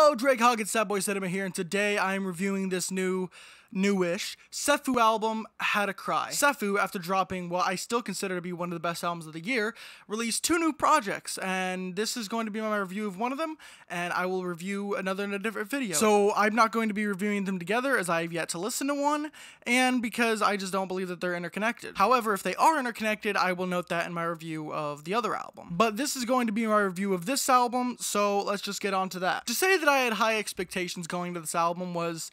Hello, Drake Hogg and Sad Boy Cinema here, and today I am reviewing this newish Sefu album, Had a Cry. Sefu, after dropping what I still consider to be one of the best albums of the year, released 2 new projects, and this is going to be my review of one of them, and I will review another in a different video. So I'm not going to be reviewing them together, as I have yet to listen to one, and because I just don't believe that they're interconnected. However, if they are interconnected, I will note that in my review of the other album. But this is going to be my review of this album, so let's just get on to that. To say that I had high expectations going to this album was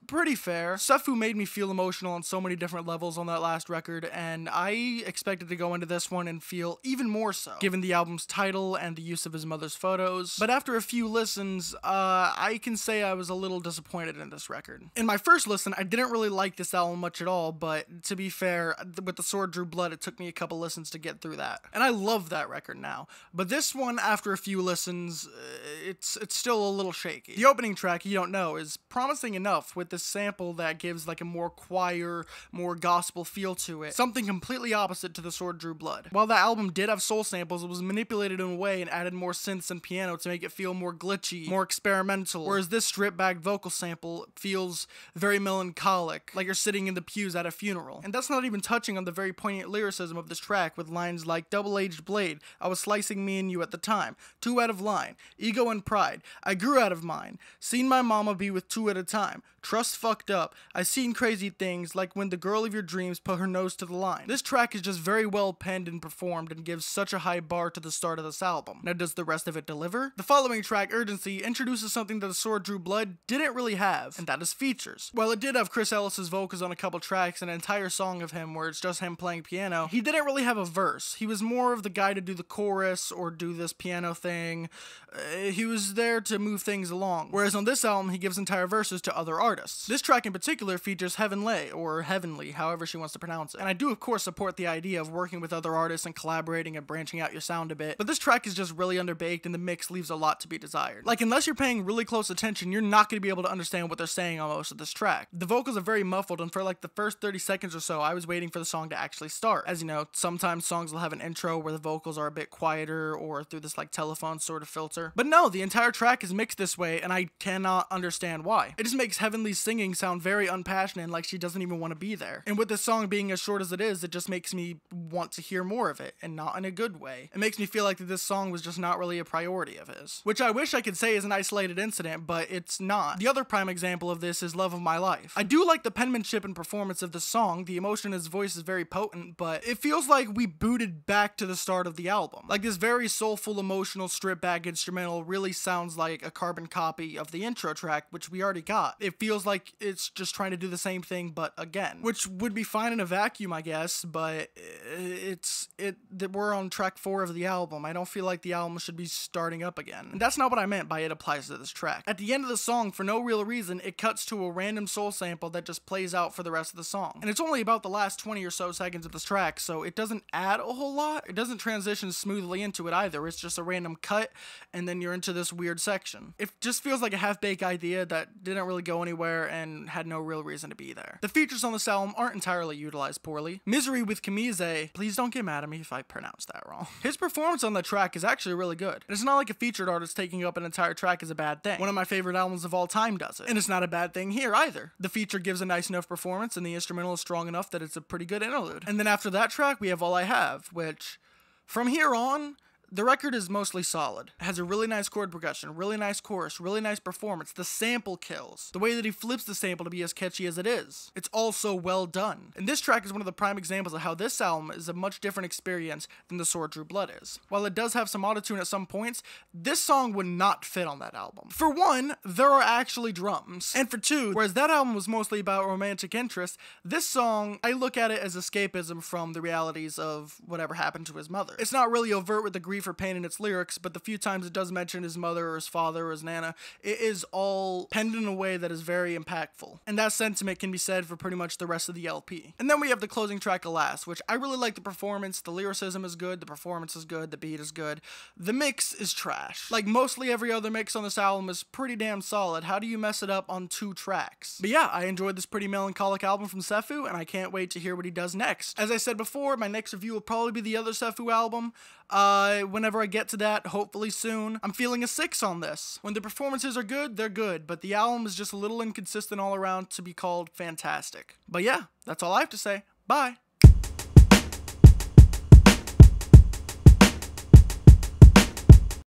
pretty fair. Sefu made me feel emotional on so many different levels on that last record, and I expected to go into this one and feel even more so, given the album's title and the use of his mother's photos. But after a few listens, I can say I was a little disappointed in this record. In my first listen, I didn't really like this album much at all, but to be fair, with The Sword Drew Blood, it took me a couple listens to get through that. And I love that record now. But this one, after a few listens, it's still a little shaky. The opening track, You Don't Know, is promising enough with this sample that gives like a more choir, more gospel feel to it. Something completely opposite to The Sword Drew Blood. While that album did have soul samples, it was manipulated in a way and added more synths and piano to make it feel more glitchy, more experimental, whereas this stripped-back vocal sample feels very melancholic, like you're sitting in the pews at a funeral. And that's not even touching on the very poignant lyricism of this track, with lines like, double-edged blade, I was slicing me and you at the time, 2 out of line, ego and pride, I grew out of mine, seen my mama be with 2 at a time, trust fucked up, I seen crazy things like when the girl of your dreams put her nose to the line. This track is just very well penned and performed and gives such a high bar to the start of this album. Now, does the rest of it deliver? The following track, Urgency, introduces something that The Sword Drew Blood didn't really have, and that is features. While it did have Chris Ellis's vocals on a couple tracks and an entire song of him where it's just him playing piano, he didn't really have a verse. He was more of the guy to do the chorus or do this piano thing. He was there to move things along. Whereas on this album, he gives entire verses to other artists. This track in particular features Heavenly, or Heavenly, however she wants to pronounce it. And I do of course support the idea of working with other artists and collaborating and branching out your sound a bit, but this track is just really underbaked and the mix leaves a lot to be desired. Like, unless you're paying really close attention, you're not going to be able to understand what they're saying on most of this track. The vocals are very muffled, and for like the first 30 seconds or so, I was waiting for the song to actually start. As you know, sometimes songs will have an intro where the vocals are a bit quieter or through this like telephone sort of filter. But no, the entire track is mixed this way, and I cannot understand why. It just makes Heavenly's singing sound very unpassionate and like she doesn't even want to be there. And with this song being as short as it just makes me want to hear more of it, and not in a good way. It makes me feel like that this song was just not really a priority of his, which I wish I could say is an isolated incident, but it's not. The other prime example of this is Love of My Life. I do like the penmanship and performance of the song. The emotion in his voice is very potent, but it feels like we booted back to the start of the album. Like, this very soulful, emotional, stripped back instrumental really sounds like a carbon copy of the intro track, which we already got. It feels like it's just trying to do the same thing but again, which would be fine in a vacuum, I guess, but we're on track 4 of the album. I don't feel like the album should be starting up again. And that's not what I meant by it applies to this track. At the end of the song, for no real reason, it cuts to a random soul sample that just plays out for the rest of the song. And it's only about the last 20 or so seconds of this track, so it doesn't add a whole lot. It doesn't transition smoothly into it either. It's just a random cut, and then you're into this weird section. It just feels like a half-baked idea that didn't really go anywhere and had no real reason to be there. The features on this album aren't entirely utilized poorly. Misery with Kamize, please don't get mad at me if I pronounce that wrong. His performance on the track is actually really good. And it's not like a featured artist taking up an entire track is a bad thing. One of my favorite albums of all time does it. And it's not a bad thing here either. The feature gives a nice enough performance, and the instrumental is strong enough that it's a pretty good interlude. And then after that track, we have All I Have, which, from here on, the record is mostly solid. It has a really nice chord progression, really nice chorus, really nice performance. The sample kills. The way that he flips the sample to be as catchy as it is. It's also well done. And this track is one of the prime examples of how this album is a much different experience than The Sword Drew Blood is. While it does have some autotune at some points, this song would not fit on that album. For one, there are actually drums. And for two, whereas that album was mostly about romantic interest, this song, I look at it as escapism from the realities of whatever happened to his mother. It's not really overt with the grief or pain in its lyrics, but the few times it does mention his mother or his father or his nana, it is all penned in a way that is very impactful. And that sentiment can be said for pretty much the rest of the LP. And then we have the closing track, Alas, which I really like the performance. The lyricism is good, the performance is good, the beat is good. The mix is trash. Like mostly every other mix on this album is pretty damn solid. How do you mess it up on 2 tracks? But yeah, I enjoyed this pretty melancholic album from Sefu, and I can't wait to hear what he does next. As I said before, my next review will probably be the other Sefu album. whenever I get to that, hopefully soon, I'm feeling a 6 on this. When the performances are good, they're good, but the album is just a little inconsistent all around to be called fantastic. But yeah, that's all I have to say. Bye!